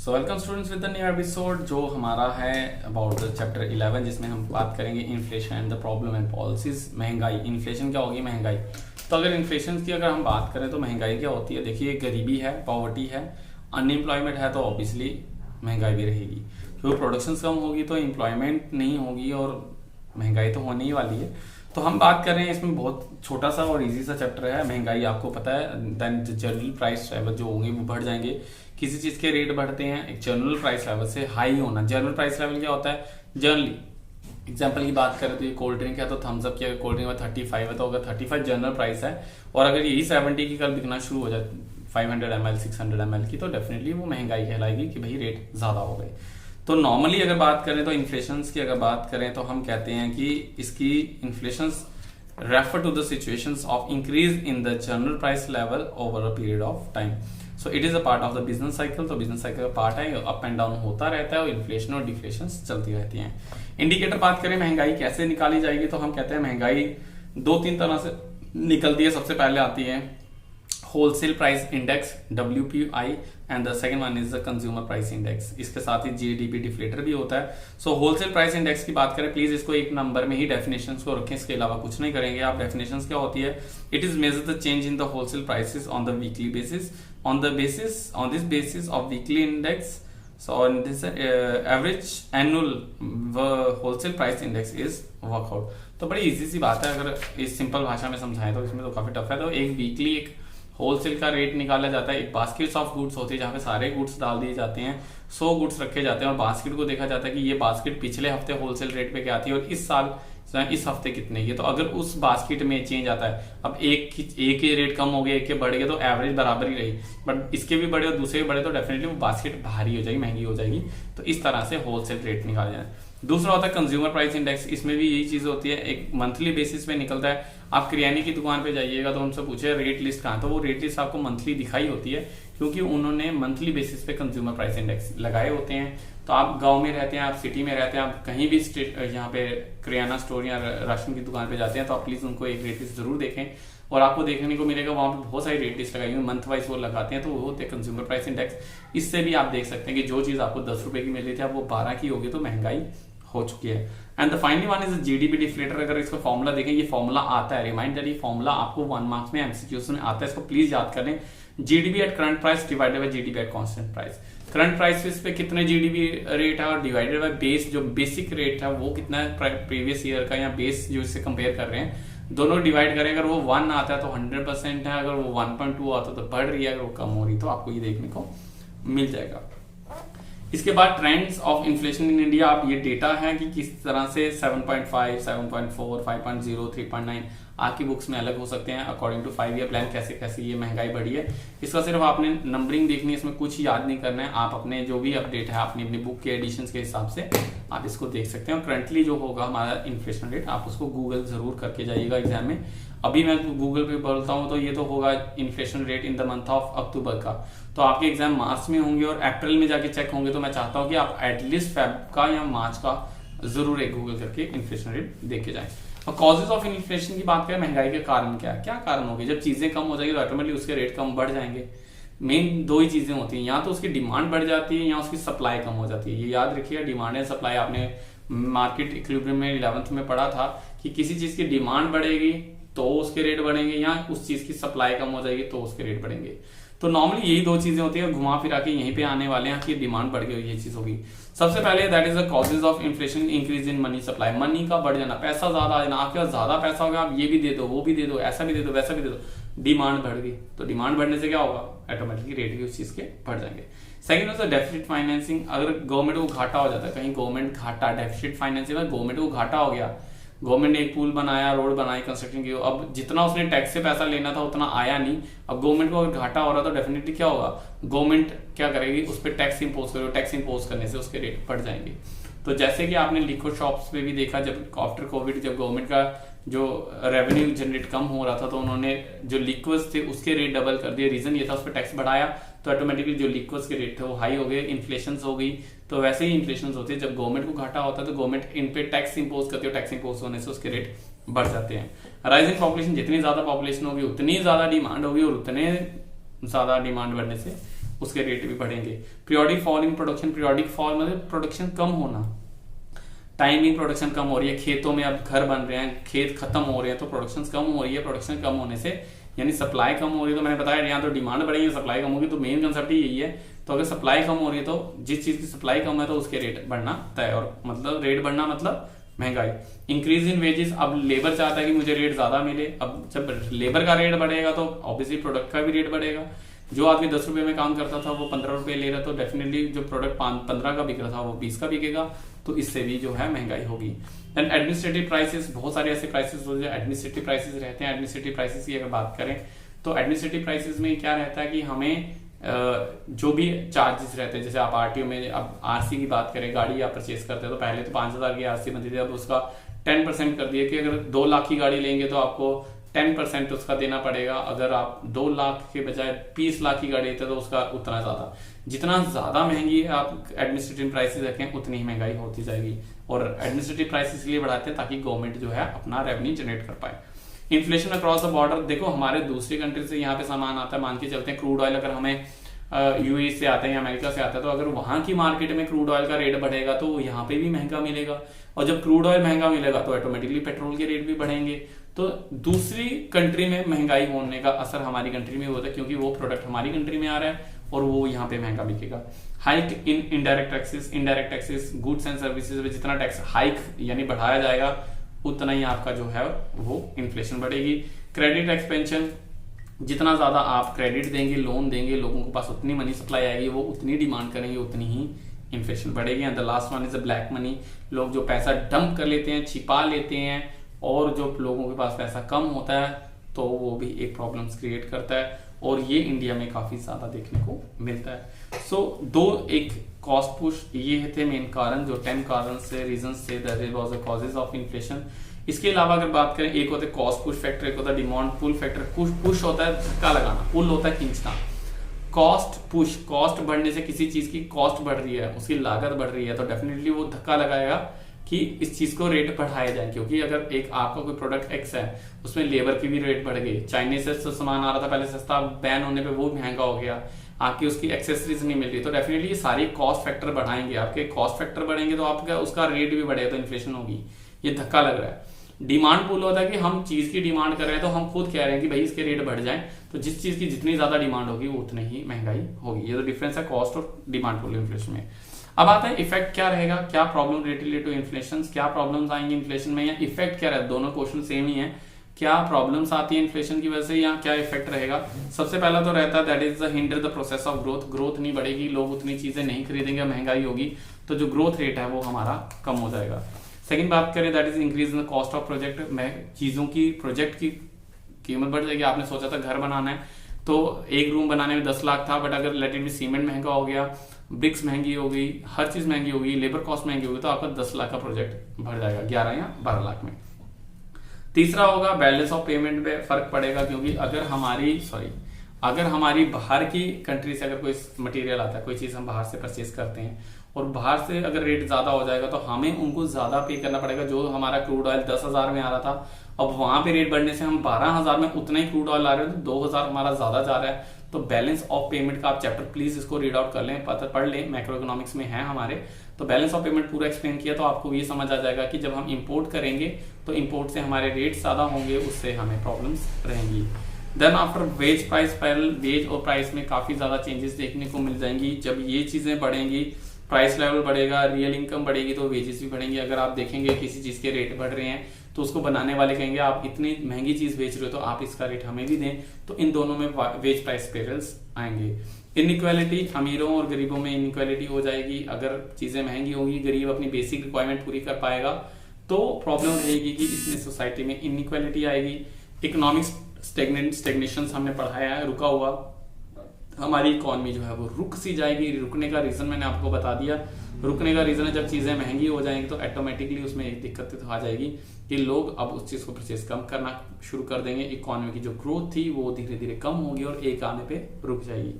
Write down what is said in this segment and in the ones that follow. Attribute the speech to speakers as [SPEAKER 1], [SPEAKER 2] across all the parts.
[SPEAKER 1] So welcome students with the new episode जो हमारा है अबाउट द चैप्टर 11 जिसमें हम बात करेंगे inflation and the problem and policies. महंगाई, इन्फ्लेशन क्या होगी, महंगाई। तो अगर इन्फ्लेशन की अगर हम बात करें तो महंगाई क्या होती है। देखिए, गरीबी है, पॉवर्टी है, अनएम्प्लॉयमेंट है, तो ऑब्वियसली महंगाई भी रहेगी। क्योंकि प्रोडक्शन कम होगी तो एम्प्लॉयमेंट नहीं होगी और महंगाई तो होने ही वाली है। तो हम बात कर रहे हैं, इसमें बहुत छोटा सा और इजी सा चैप्टर है। महंगाई आपको पता है, देन जनरल प्राइस लेवल जो होंगे वो बढ़ जाएंगे। किसी चीज के रेट बढ़ते हैं एक जनरल प्राइस लेवल से हाई होना। जनरल प्राइस लेवल क्या होता है, जनरली एग्जांपल की बात करें तो ये कोल्ड ड्रिंक है तो थम्स अप की अगर कोल्ड ड्रिंक में 35 है तो अगर 35 जनरल प्राइस है और अगर यही 70 की कल बिकना शुरू हो जाए 500 ml 600 ml की, तो डेफिनेटली वो महंगाई कहलाएगी कि भाई रेट ज्यादा हो गए। तो नॉर्मली अगर बात करें तो इन्फ्लेशन की अगर बात करें तो हम कहते हैं कि इसकी inflation refer to the situations of increase in the general price level over a period of time. So it is a part of the business cycle. तो बिजनेस साइकिल का पार्ट है, अप एंड डाउन होता रहता है और inflation और deflation चलती रहती हैं। इंडिकेटर बात करें महंगाई कैसे निकाली जाएगी तो हम कहते हैं महंगाई दो तीन तरह से निकलती है। सबसे पहले आती है wholesale price index WPI and the second one is the consumer price index. इसके साथ ही GDP डिफ्लेटर भी होता है। सो होलसेल प्राइस इंडेक्स की बात करें, प्लीज इसको एक नंबर में ही डेफिनेशंस को रखें, इसके अलावा कुछ नहीं करेंगे आप। डेफिनेशंस क्या होती है, it is measure the change in the wholesale prices on the weekly basis on this basis of weekly index. So on this average annual wholesale price index is work out। तो बड़ी easy सी बात है, अगर इस simple भाषा में समझाएं तो इसमें तो काफी टफ है। तो एक वीकली एक होलसेल का रेट निकाला जाता है। एक बास्केट ऑफ गुड्स होती है जहाँ पे सारे गुड्स डाल दिए जाते हैं, 100 गुड्स रखे जाते हैं और बास्केट को देखा जाता है कि ये बास्केट पिछले हफ्ते होलसेल रेट पे क्या थी और इस साल इस हफ्ते कितने की। तो अगर उस बास्केट में चेंज आता है, अब एक के रेट कम हो गए, एक के बढ़ गए, तो एवरेज बराबर ही रही, बट इसके भी बढ़े और दूसरे भी बढ़े तो डेफिनेटली वो बास्केट भारी हो जाएगी, महंगी हो जाएगी। तो इस तरह से होलसेल रेट निकाला जाए। दूसरा होता है कंज्यूमर प्राइस इंडेक्स। इसमें भी यही चीज होती है, एक मंथली बेसिस पे निकलता है। आप किराने की दुकान पे जाइएगा तो उनसे पूछे रेट लिस्ट कहाँ, तो वो रेट लिस्ट आपको मंथली दिखाई होती है क्योंकि उन्होंने मंथली बेसिस पे कंज्यूमर प्राइस इंडेक्स लगाए होते हैं। तो आप गांव में रहते हैं, आप सिटी में रहते हैं, आप कहीं भी यहाँ पे किराना स्टोर या राशन की दुकान पे जाते हैं तो आप प्लीज उनको एक रेट लिस्ट जरूर देखें और आपको देखने को मिलेगा वहां पे बहुत सारी रेट लिस्ट लगाई हुई मंथ वाइज वो लगाते हैं, तो वो होते हैं कंज्यूमर प्राइस इंडेक्स। इससे भी आप देख सकते हैं कि जो चीज आपको 10 रुपए की मिल रही थी अब वो 12 की होगी, तो महंगाई हो चुकी है। And the finally one is GDP deflator. अगर इसका फॉर्मूला देखें, ये फॉर्मूला आता है, रिमाइंडर, ये फॉर्मूला आपको 1 मार्क्स में MCQs में आता है, इसको प्लीज याद कर लें। GDP at current price divided by GDP at constant price. Current price पे कितने GDP रेट है और डिवाइडेड बाय बेस, जो बेसिक रेट है वो कितना है प्रीवियस ईयर का, या बेस जो इससे कंपेयर कर रहे हैं, दोनों डिवाइड करें। अगर वो 1 आता है तो 100% है, अगर वो 1.2 आता है तो बढ़ रही है, अगर वो कम हो रही है तो आपको ये देखने को मिल जाएगा। इसके बाद trends of inflation in India. आप ये डेटा है कि किस तरह से 7.5, 7.4, 5.0, 3.9 आपकी बुक्स में अलग हो सकते हैं अकॉर्डिंग टू 5 ईयर प्लान, कैसे कैसे ये महंगाई बढ़ी है। इसका सिर्फ आपने नंबरिंग देखनी है, इसमें कुछ याद नहीं करना है। आप अपने जो भी अपडेट है अपनी बुक के एडिशन के हिसाब से आप इसको देख सकते हैं। और करंटली जो होगा हमारा इन्फ्लेशन रेट, आप उसको गूगल जरूर करके जाइएगा एग्जाम में। अभी मैं गूगल पे बोलता हूँ तो ये तो होगा inflation rate in the month of October का, तो आपके एग्जाम मार्च में होंगे और अप्रैल में जाके चेक होंगे। तो मैं चाहता हूँ कि आप एटलीस्ट फेब का या मार्च का जरूर एक गूगल करके इन्फ्लेशन रेट देख के जाए। और कॉजेज ऑफ इन्फ्लेशन की बात करें, महंगाई के कारण क्या कारण होगी। जब चीजें कम हो जाएगी तो ऑटोमेटिकली उसके रेट कम बढ़ जाएंगे। मेन दो ही चीजें होती हैं, या तो उसकी डिमांड बढ़ जाती है या उसकी सप्लाई कम हो जाती है। ये याद रखिएगा, डिमांड एंड सप्लाई आपने मार्केट इक्विलिब्रियम में 11th में पढ़ा था कि किसी चीज की डिमांड बढ़ेगी तो उसके रेट बढ़ेंगे, या उस चीज की सप्लाई कम हो जाएगी तो उसके रेट बढ़ेंगे। तो नॉर्मली यही दो चीजें होती है, घुमा फिरा के यहीं पे आने वाले हैं कि डिमांड बढ़ गई, ये चीज होगी। सबसे पहले that is the causes of inflation, increase in money supply. Money का बढ़ जाना, पैसा ज्यादा आ जाना, आपके पास ज्यादा पैसा होगा, आप ये भी दे दो, वो भी दे दो, ऐसा भी दे दो, वैसा भी दे दो, डिमांड बढ़ गई। तो डिमांड बढ़ने से क्या होगा, ऑटोमेटिकली रेट भी उस चीज के बढ़ जाएंगे। सेकंड होता है डेफिसिट फाइनेंसिंग। अगर गवर्नमेंट को घाटा हो जाता है, कहीं गवर्नमेंट घाटा, डेफिसिट फाइनेंसिंग में गवर्नमेंट को घाटा हो गया, गवर्नमेंट ने एक पुल बनाया, रोड बनाई, कंस्ट्रक्शन की, अब जितना उसने टैक्स से पैसा लेना था उतना आया नहीं। अब गवर्नमेंट को अगर घाटा हो रहा तो डेफिनेटली क्या होगा, गवर्नमेंट क्या करेगी, उस पर टैक्स इंपोज करेगी, टैक्स इंपोज करने से उसके रेट बढ़ जाएंगे। तो जैसे कि आपने लिक्विड शॉप्स पे भी देखा, जब आफ्टर कोविड जब गवर्नमेंट का जो रेवेन्यू जनरेट कम हो रहा था तो उन्होंने जो लिक्विड्स थे उसके रेट डबल कर दिए। रीजन ये था, उस पर टैक्स बढ़ाया तो ऑटोमेटिकली जो लिक्विड्स के रेट थे वो हाई हो गए, इन्फ्लेशन हो गई। तो वैसे ही इन्फ्लेशन होती है, जब गवर्नमेंट को घाटा होता है तो गवर्नमेंट इन पे टैक्स इंपोज करती है, टैक्स इंपोज होने से उसके रेट बढ़ जाते हैं। राइजिंग पॉपुलेशन, जितनी ज्यादा पॉपुलेशन होगी उतनी ज्यादा डिमांड होगी और उतने ज्यादा डिमांड बढ़ने से उसके रेट भी बढ़ेंगे। Periodic fall in production, periodic fall मतलब प्रोडक्शन कम होना, टाइमिंग प्रोडक्शन कम हो रही है, खेतों में अब घर बन रहे हैं, खेत खत्म हो रहे हैं तो प्रोडक्शन कम हो रही है। प्रोडक्शन कम होने से यानी सप्लाई कम हो रही है, तो मैंने बताया यहाँ तो डिमांड बढ़ेगी, सप्लाई कम होगी, तो मेन कंसेप्ट ही यही है। तो अगर सप्लाई कम हो रही है तो जिस चीज की सप्लाई कम है तो उसके रेट बढ़ना तय, और मतलब रेट बढ़ना मतलब महंगाई। इंक्रीज इन वेजेस, अब लेबर चाहता है कि मुझे रेट ज्यादा मिले, अब जब लेबर का रेट बढ़ेगा तो ऑब्वियसली प्रोडक्ट का भी रेट बढ़ेगा। जो आदमी 10 रुपए में काम करता था वो 15 रुपए ले रहा, तो डेफिनेटली जो प्रोडक्ट 15 का बिक रहा था वो 20 का बिकेगा, तो इससे भी जो है महंगाई होगी। देन एडमिनिस्ट्रेटिव प्राइसेस, बहुत सारे ऐसे प्राइसेस होते हैं एडमिनिस्ट्रेटिव प्राइसेस रहते हैं। एडमिनिस्ट्रेटिव प्राइसेस की अगर बात करें तो एडमिनिस्ट्रेटिव प्राइसेस में क्या रहता है कि हमें जो भी चार्जेस रहते हैं, जैसे आप आरटीओ में अब आरसी की बात करें, गाड़ी आप परचेज करते हैं तो पहले तो 5,000 की आरसी बनती थी, अब उसका 10% कर दिया कि अगर 2 लाख की गाड़ी लेंगे तो आपको 10% उसका देना पड़ेगा। अगर आप 2 लाख के बजाय 20 लाख की गाड़ी लेते हैं तो उसका उतना ज्यादा, जितना ज्यादा महंगी है आप एडमिनिस्ट्रेटिव प्राइसेस रखें उतनी ही महंगाई होती जाएगी। और एडमिनिस्ट्रेटिव प्राइसेस इसलिए बढ़ाते हैं ताकि गवर्नमेंट जो है अपना रेवेन्यू जनरेट कर पाए। इन्फ्लेशन अक्रॉस द बॉर्डर, देखो हमारे दूसरी कंट्री से यहाँ पे सामान आता है, मान के चलते हैं क्रूड ऑयल अगर हमें यूएई से आता है या अमेरिका से आता है, तो अगर वहां की मार्केट में क्रूड ऑयल का रेट बढ़ेगा तो यहाँ पे भी महंगा मिलेगा, और जब क्रूड ऑयल महंगा मिलेगा तो ऑटोमेटिकली पेट्रोल के रेट भी बढ़ेंगे। तो दूसरी कंट्री में महंगाई होने का असर हमारी कंट्री में होता है, क्योंकि वो प्रोडक्ट हमारी कंट्री में आ रहा है और वो यहाँ पे महंगा बिकेगा। Hike in indirect taxes, indirect taxes goods and services में जितना टैक्स हाइक यानी बढ़ाया जाएगा उतना ही आपका जो है वो इन्फ्लेशन बढ़ेगी। क्रेडिट एक्सपेंशन, जितना ज्यादा आप क्रेडिट देंगे, लोन देंगे, लोगों के पास उतनी मनी सप्लाई आएगी, वो उतनी डिमांड करेंगे, उतनी ही इन्फ्लेशन बढ़ेगी। And the last one is black money, लोग जो पैसा डंप कर लेते हैं, छिपा लेते हैं, और जो लोगों के पास पैसा कम होता है तो वो भी एक प्रॉब्लम्स क्रिएट करता है, और ये इंडिया में काफी ज्यादा देखने को मिलता है। सो एक कॉस्ट पुश, ये थे मेन कारण, जो 10 कारण से रीजन से that was the causes of inflation. इसके अलावा अगर बात करें, एक होता है कॉस्ट पुश फैक्टर, एक होता है डिमांड पुल फैक्टर। पुश होता है धक्का लगाना, पुल होता है खींचना। कॉस्ट पुश, कॉस्ट बढ़ने से किसी चीज की कॉस्ट बढ़ रही है, उसकी लागत बढ़ रही है, तो डेफिनेटली वो धक्का लगाएगा कि इस चीज को रेट बढ़ाया जाए। क्योंकि अगर एक आपका कोई प्रोडक्ट एक्स है, उसमें लेबर की भी रेट बढ़ गई, चाइनीज से सामान आ रहा था पहले सस्ता, बैन होने पे वो महंगा हो गया, आपकी उसकी एक्सेसरीज नहीं मिल रही, तो डेफिनेटली ये सारी कॉस्ट फैक्टर बढ़ाएंगे। आपके कॉस्ट फैक्टर बढ़ेंगे तो आपका उसका रेट भी बढ़ेगा, तो इन्फ्लेशन होगी। ये धक्का लग रहा है। डिमांड पुल होता है कि हम चीज की डिमांड कर रहे हैं तो हम खुद कह रहे हैं कि भाई इसके रेट बढ़ जाएं, तो जिस चीज की जितनी ज्यादा डिमांड होगी वो उतनी ही महंगाई होगी। ये तो डिफरेंस है कॉस्ट और डिमांड पुल इन्फ्लेशन में। अब आता है इफेक्ट क्या रहेगा, क्या प्रॉब्लम रिलेटेड टू इन्फ्लेशन, क्या प्रॉब्लम्स आएंगे इन्फ्लेशन में, या इफेक्ट क्या रहेगा। दोनों क्वेश्चन सेम ही है, क्या प्रॉब्लम्स आती है इन्फ्लेशन की वजह से या क्या इफेक्ट रहेगा। सबसे पहला तो रहता है that is the hinder the process of growth, growth नहीं बढ़ेगी, लोग उतनी चीजें नहीं खरीदेंगे, महंगाई होगी, तो जो ग्रोथ रेट है वो हमारा कम हो जाएगा। सेकंड बात करें that is increase in the cost of project, चीजों की प्रोजेक्ट की कीमत बढ़ जाएगी। आपने सोचा था घर बनाना है तो एक रूम बनाने में 10 लाख था, बट अगर लेट इट बी सीमेंट महंगा हो गया, ब्रिक्स महंगी हो गई, हर चीज महंगी हो गई, लेबर कॉस्ट महंगी होगी, तो आपका 10 लाख का प्रोजेक्ट बढ़ जाएगा 11 या 12 लाख में। तीसरा होगा बैलेंस ऑफ पेमेंट पे फर्क पड़ेगा, क्योंकि अगर हमारी बाहर की कंट्री से अगर कोई मटेरियल आता है, कोई चीज हम बाहर से परचेज करते हैं और बाहर से अगर रेट ज्यादा हो जाएगा तो हमें उनको ज्यादा पे करना पड़ेगा। जो हमारा क्रूड ऑयल 10,000 में आ रहा था, अब वहां पे रेट बढ़ने से हम 12,000 में उतना ही क्रूड ऑयल आ रहे हैं, तो 2,000 हमारा ज्यादा जा रहा है। तो बैलेंस ऑफ पेमेंट का आप चैप्टर प्लीज इसको रीड आउट कर लें, पढ़ लें, मैक्रो इकोनॉमिक्स में है हमारे। तो बैलेंस ऑफ पेमेंट पूरा एक्सप्लेन किया तो आपको ये समझ आ जाएगा कि जब हम इंपोर्ट करेंगे तो इंपोर्ट से हमारे रेट ज्यादा होंगे, उससे हमें प्रॉब्लम्स रहेंगी। Then after wage price spiral, wage और प्राइस में काफी ज्यादा चेंजेस देखने को मिल जाएंगी। जब ये चीजें बढ़ेंगी, प्राइस लेवल बढ़ेगा, रियल इनकम बढ़ेगी, तो वेजेस भी बढ़ेंगे। अगर आप देखेंगे किसी चीज के रेट बढ़ रहे हैं तो उसको बनाने वाले कहेंगे आप इतनी महंगी चीज बेच रहे हो तो आप इसका रेट हमें भी दें, तो इन दोनों में वेज प्राइस पैरल्स आएंगे। इनइक्वालिटी, अमीरों और गरीबों में इनइक्वालिटी हो जाएगी। अगर चीजें महंगी होगी, गरीब अपनी बेसिक रिक्वायरमेंट पूरी कर पाएगा तो प्रॉब्लम रहेगी कि इसमें सोसाइटी में इनइक्वालिटी आएगी। इकोनॉमिक स्टेग्नेशन हमने पढ़ाया है, रुका हुआ हमारी इकोनॉमी जो है वो रुक सी जाएगी। रुकने का रीजन मैंने आपको बता दिया, रुकने का रीजन है जब चीजें महंगी हो जाएंगी तो ऑटोमेटिकली उसमें एक दिक्कत तो आ जाएगी कि लोग अब उस चीज को परचेज कम करना शुरू कर देंगे। इकोनॉमी की जो ग्रोथ थी वो धीरे धीरे कम होगी और एक आने पे रुक जाएगी।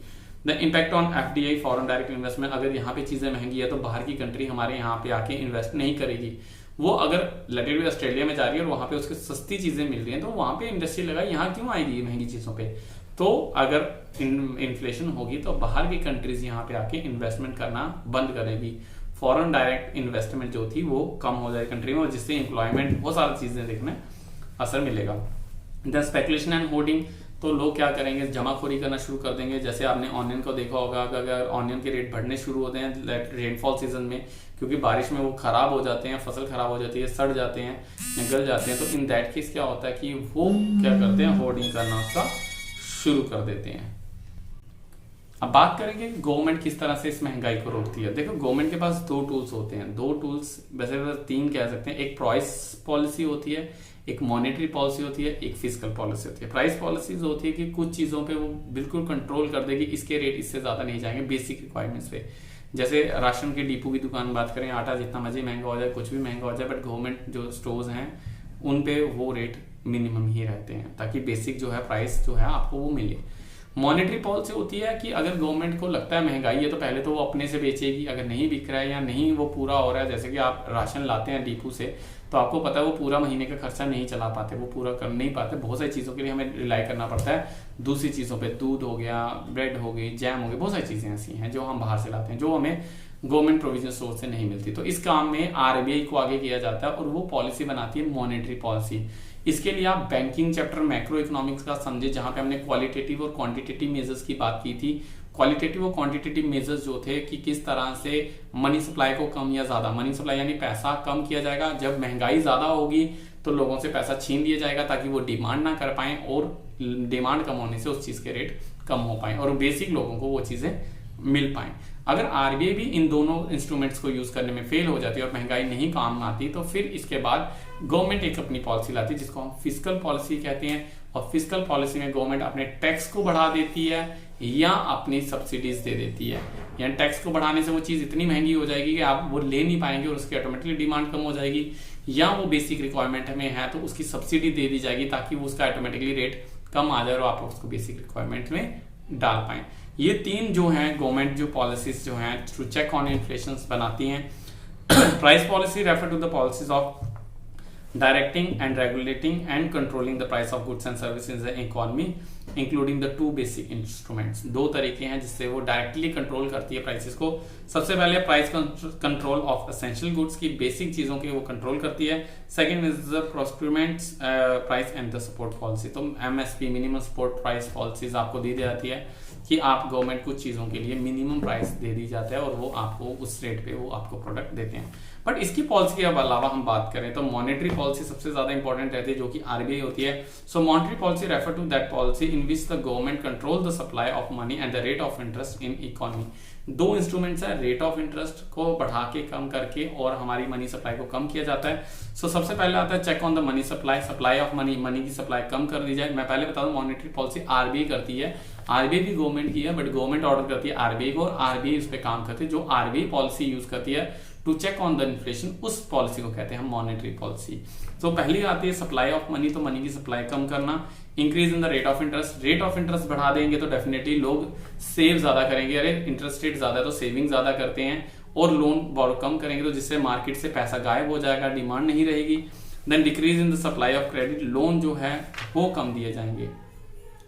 [SPEAKER 1] The impact on FDI, foreign direct investment, अगर यहाँ पे चीजें महंगी है तो बाहर की कंट्री हमारे यहाँ पे आके इन्वेस्ट नहीं करेगी। वो अगर लेटेड ऑस्ट्रेलिया में जा रही है और वहां पे उसके सस्ती चीजें मिल रही हैं तो वहां पे इंडस्ट्री लगाई, यहाँ क्यों आएगी महंगी चीजों पे। तो अगर इन्फ्लेशन होगी तो बाहर की कंट्रीज यहाँ पे आके इन्वेस्टमेंट करना बंद करेगी, फॉरेन डायरेक्ट इन्वेस्टमेंट जो थी वो कम हो जाएगी कंट्री में, और जिससे एम्प्लॉयमेंट बहुत सारी चीजें देखने असर मिलेगा। द स्पेकुलेशन एंड होर्डिंग, तो लोग क्या करेंगे, जमाखोरी करना शुरू कर देंगे। जैसे आपने ऑनियन को देखा होगा, अगर ऑनियन के रेट बढ़ने शुरू होते हैं रेनफॉल सीजन में, क्योंकि बारिश में वो खराब हो जाते हैं, फसल खराब हो जाती है, सड़ जाते हैं, गल जाते हैं, तो इन दैट केस क्या होता है कि वो क्या करते हैं, होर्डिंग करना उसका शुरू कर देते हैं। अब बात करेंगे गवर्नमेंट किस तरह से इस महंगाई को रोकती है। देखो गवर्नमेंट के पास दो टूल्स होते हैं, दो टूल्स वैसे तीन कह सकते हैं। एक प्राइस पॉलिसी होती है, एक मॉनेटरी पॉलिसी होती है, एक फिजिकल पॉलिसी होती है। प्राइस पॉलिसी होती है कि कुछ चीजों पे वो बिल्कुल कंट्रोल कर देगी, इसके रेट इससे ज्यादा नहीं जाएंगे बेसिक रिक्वायरमेंट्स पे। जैसे राशन के डिपो की दुकान बात करें, आटा जितना मर्जी महंगा हो जाए, कुछ भी महंगा हो जाए, बट गवर्नमेंट जो स्टोर्स हैं उन पे वो रेट मिनिमम ही रहते हैं, ताकि बेसिक जो है प्राइस जो है आपको वो मिले। मॉनेटरी पॉलिसी होती है कि अगर गवर्नमेंट को लगता है महंगाई है तो पहले तो वो अपने से बेचेगी, अगर नहीं बिक रहा है या नहीं वो पूरा हो रहा है, जैसे कि आप राशन लाते हैं डिपो से, तो आपको पता है वो पूरा महीने का खर्चा नहीं चला पाते, वो पूरा कर नहीं पाते, बहुत सारी चीजों के लिए हमें रिलाई करना पड़ता है दूसरी चीजों पे, दूध हो गया, ब्रेड हो गई, जैम हो गई, बहुत सारी चीजें ऐसी हैं जो हम बाहर से लाते हैं, जो हमें गवर्नमेंट प्रोविजन सोर्स से नहीं मिलती। तो इस काम में आरबीआई को आगे किया जाता है और वो पॉलिसी बनाती है मॉनेटरी पॉलिसी। इसके लिए आप बैंकिंग चैप्टर मैक्रो इकोनॉमिक्स का समझे, जहां पे हमने क्वालिटेटिव और क्वांटिटेटिव मेजर्स की बात की थी। क्वालिटेटिव और क्वांटिटेटिव मेजर्स जो थे कि किस तरह से मनी सप्लाई को कम या ज्यादा, मनी सप्लाई यानी पैसा कम किया जाएगा, जब महंगाई ज्यादा होगी तो लोगों से पैसा छीन लिया जाएगा ताकि वो डिमांड ना कर पाए, और डिमांड कम होने से उस चीज के रेट कम हो पाए और बेसिक लोगों को वो चीजें मिल पाए। अगर आरबीआई भी इन दोनों इंस्ट्रूमेंट्स को यूज करने में फेल हो जाती है और महंगाई नहीं काम आती, तो फिर इसके बाद गवर्नमेंट एक अपनी पॉलिसी लाती है जिसको हम फिस्कल पॉलिसी कहते हैं। और फिस्कल पॉलिसी में गवर्नमेंट अपने टैक्स को बढ़ा देती है या अपनी सब्सिडीज दे देती है। यानी टैक्स को बढ़ाने से वो चीज इतनी महंगी हो जाएगी कि आप वो ले नहीं पाएंगे और उसकी ऑटोमेटिकली डिमांड कम हो जाएगी, या वो बेसिक रिक्वायरमेंट में है तो उसकी सब्सिडी दे दी जाएगी ताकि वो उसका ऑटोमेटिकली रेट कम आ जाए और आप उसको बेसिक रिक्वायरमेंट में डाल पाए। ये तीन जो हैं गवर्नमेंट जो पॉलिसीज जो हैं टू चेक ऑन इन्फ्लेशन बनाती हैं। Price policy refer to the policies of directing and regulating and controlling the price of goods and services in the economy including the two basic instruments। दो तरीके हैं जिससे वो directly control करती है prices को। सबसे पहले price control of essential goods की, बेसिक चीजों की वो कंट्रोल करती है। Second is the procurement price and the support policy. तो MSP minimum support price policies आपको दी जाती है कि आप गवर्नमेंट कुछ चीजों के लिए मिनिमम प्राइस दे दी जाता है और वो आपको उस रेट पे वो आपको प्रोडक्ट देते हैं। बट इसकी पॉलिसी के अलावा हम बात करें तो मॉनेटरी पॉलिसी सबसे ज्यादा इंपॉर्टेंट रहती है जो कि आरबीआई होती है। So monetary policy refer to that policy in which the government control the supply of money and the rate of interest in economy. दो इंस्ट्रूमेंट्स है, रेट ऑफ इंटरेस्ट को बढ़ा के कम करके और हमारी मनी सप्लाई को कम किया जाता है। सो सबसे पहले आता है check on the money supply, supply of money, money की सप्लाई कम कर दी जाए। मैं पहले बता दूं मॉनेटरी पॉलिसी आरबीआई करती है, आरबीआई भी गवर्नमेंट की है बट गवर्नमेंट ऑर्डर करती है आरबीआई को और आरबीआई उस पर काम करती है। जो आरबीआई पॉलिसी यूज करती है to check on the inflation, उस पॉलिसी को कहते हैं हम मॉनेटरी पॉलिसी। तो पहली आती है सप्लाई ऑफ मनी, तो मनी की सप्लाई कम करना। Increase in the rate of interest, rate of interest बढ़ा देंगे तो डेफिनेटली लोग सेव ज्यादा करेंगे, अरे इंटरेस्ट रेट ज्यादा है तो सेविंग ज्यादा करते हैं, और लोन बोरो कम करेंगे तो जिससे मार्केट से पैसा गायब हो जाएगा, डिमांड नहीं रहेगी। Then decrease in the supply of credit, loan जो है वो कम दिए जाएंगे।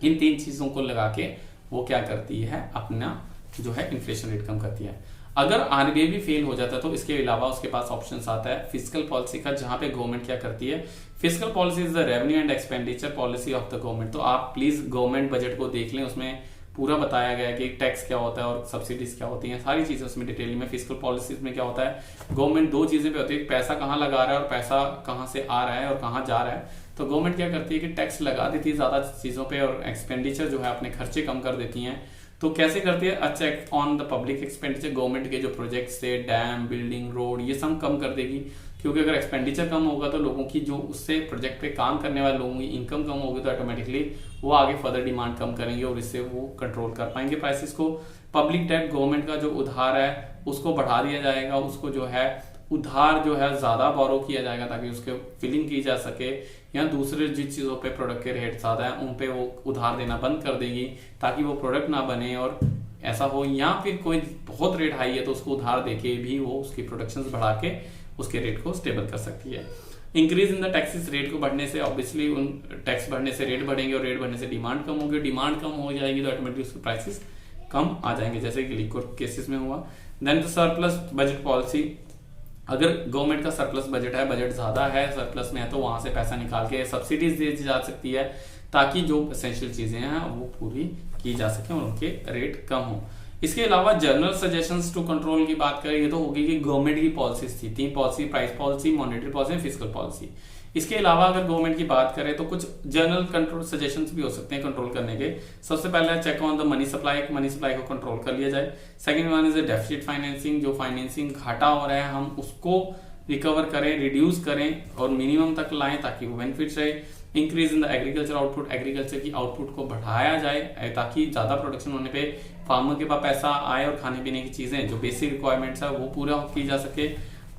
[SPEAKER 1] इन तीन चीजों को लगा के वो क्या करती है, अपना जो है इन्फ्लेशन रेट कम करती है। अगर आरबीआई भी फेल हो जाता है तो इसके अलावा उसके पास ऑप्शंस आता है फिजिकल पॉलिसी का, जहां पे गवर्नमेंट क्या करती है, physical policy is the revenue and expenditure policy of the government. तो आप प्लीज गवर्नमेंट बजट को देख लें, उसमें पूरा बताया गया है कि टैक्स क्या होता है और सब्सिडीज क्या होती हैं, सारी चीजें उसमें डिटेल में। फिजिकल पॉलिसीज में क्या होता है, गवर्नमेंट दो चीजें पे होती है, पैसा कहाँ लगा रहा है और पैसा कहाँ से आ रहा है और कहाँ जा रहा है। तो गवर्नमेंट क्या करती है कि टैक्स लगा देती है ज्यादा चीजों पे और एक्सपेंडिचर जो है अपने खर्चे कम कर देती हैं। तो कैसे करती है, a check on the public expenditure, government के जो प्रोजेक्ट्स थे, डैम, बिल्डिंग, रोड, ये सब कम कर देगी, क्योंकि अगर एक्सपेंडिचर कम होगा तो लोगों की जो उससे प्रोजेक्ट पे काम करने वाले लोगों की इनकम कम होगी तो ऑटोमेटिकली वो आगे फर्दर डिमांड कम करेंगे और इससे वो कंट्रोल कर पाएंगे प्राइसेस को। पब्लिक डेट, गवर्नमेंट का जो उधार है उसको बढ़ा दिया जाएगा, उसको जो है उधार जो है ज्यादा बोरो किया जाएगा ताकि उसके फिलिंग की जा सके, या दूसरे जिन चीजों पे प्रोडक्ट के रेट ज्यादा है उन पे वो उधार देना बंद कर देगी ताकि वो प्रोडक्ट ना बने और ऐसा हो, या फिर कोई बहुत रेट हाई है तो उसको उधार देके भी वो उसकी प्रोडक्शन बढ़ा के उसके रेट को स्टेबल कर सकती है। Increase in the taxes, rate को बढ़ने से ऑब्वियसली उन टैक्स बढ़ने से रेट बढ़ेंगे और रेट बढ़ने से डिमांड कम होगी, डिमांड कम हो जाएगी तो ऑटोमेटिकली उसके प्राइसेस कम आ जाएंगे, जैसे कि लिक्विड केसेस में हुआ। Then the surplus budget policy, अगर गवर्नमेंट का सरप्लस बजट है, बजट ज्यादा है, सरप्लस में है, तो वहां से पैसा निकाल के सब्सिडीज दी जा सकती है ताकि जो एसेंशियल चीजें हैं वो पूरी की जा सके और उनके रेट कम हो। इसके अलावा जनरल सजेशंस टू कंट्रोल की बात करेंगे तो होगी कि गवर्नमेंट की पॉलिसीज थी, 3 policy, price policy, monetary policy, fiscal policy. इसके अलावा अगर गवर्नमेंट की बात करें तो कुछ जनरल कंट्रोल सजेशंस भी हो सकते हैं कंट्रोल करने के। सबसे पहले check on the money supply को कंट्रोल कर लिया जाए। Second one is deficit financing, जो फाइनेंसिंग घाटा हो रहा है हम उसको रिकवर करें, रिड्यूस करें और मिनिमम तक लाएं ताकि वो बेनिफिट रहे। Increase in the agriculture output, agriculture की आउटपुट को बढ़ाया जाए ताकि ज्यादा प्रोडक्शन होने पे फार्मर के पास पैसा आए और खाने पीने की चीजें जो बेसिक रिक्वायरमेंट्स है वो पूरा की जा सके।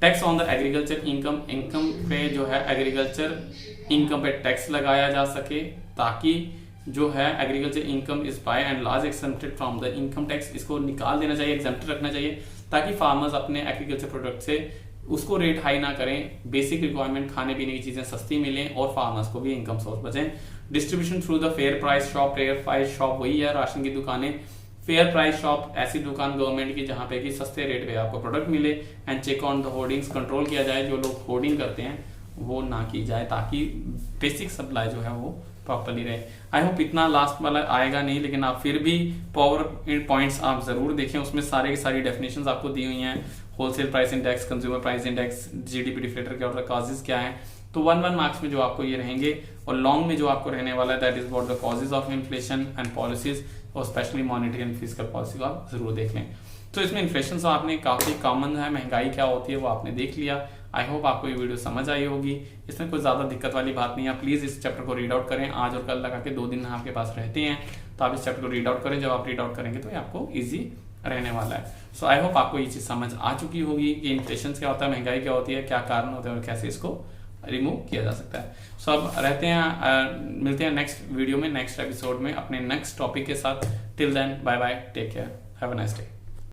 [SPEAKER 1] Tax on the agriculture income, income पे जो है एग्रीकल्चर इनकम पे टैक्स लगाया जा सके ताकि जो है agriculture income is by and large exempted from the income tax, इसको निकाल देना चाहिए, एग्जेम्प्टेड रखना चाहिए ताकि फार्मर्स अपने एग्रीकल्चर प्रोडक्ट से उसको रेट हाई ना करें, बेसिक रिक्वायरमेंट खाने पीने की चीजें सस्ती मिलें और फार्मर्स को भी इनकम सोर्स बचें। Distribution through the fair price shop, fair price shop वही है राशन की दुकानें, फेयर प्राइस शॉप ऐसी दुकान गवर्नमेंट की जहां पे कि सस्ते रेट पे आपको प्रोडक्ट मिले। And check on the hoardings, control किया जाए जो लोग होर्डिंग करते हैं वो ना की जाए ताकि बेसिक सप्लाई जो है वो प्रॉपर्ली रहे। आई होप इतना लास्ट वाला आएगा नहीं, लेकिन आप फिर भी पावर पॉइंट्स आप जरूर देखें, उसमें सारे की सारी डेफिनेशंस आपको दी हुई हैं। Wholesale price index, consumer price index, GDP deflator क्या होता है, कॉजेज क्या है, तो 1 मार्क्स में जो आपको ये रहेंगे और लॉन्ग में जो आपको रहने वाला है that is about the causes of inflation and policies और specially monetary and fiscal policy को आप जरूर देख लें। तो इसमें इन्फ्लेशन तो आपने काफी कॉमन है, महंगाई क्या होती है वो आपने देख लिया। आई होप आपको ये वीडियो समझ आई होगी, इसमें कोई ज्यादा दिक्कत वाली बात नहीं है। प्लीज इस चैप्टर को रीड आउट करें, आज और कल लगा के 2 दिन आपके पास रहते हैं तो आप इस चैप्टर को रीड आउट करें। जब आप रीड आउट करेंगे तो ये आपको ईजी रहने वाला है। सो आई होप आपको ये चीज समझ आ चुकी होगी कि इन्फ्लेशन क्या होता है, महंगाई क्या होती है, क्या कारण होते हैं और कैसे इसको रिमूव किया जा सकता है। सो अब रहते हैं, मिलते हैं नेक्स्ट वीडियो में, नेक्स्ट एपिसोड में अपने नेक्स्ट टॉपिक के साथ। Till then bye bye, take care, have a nice day.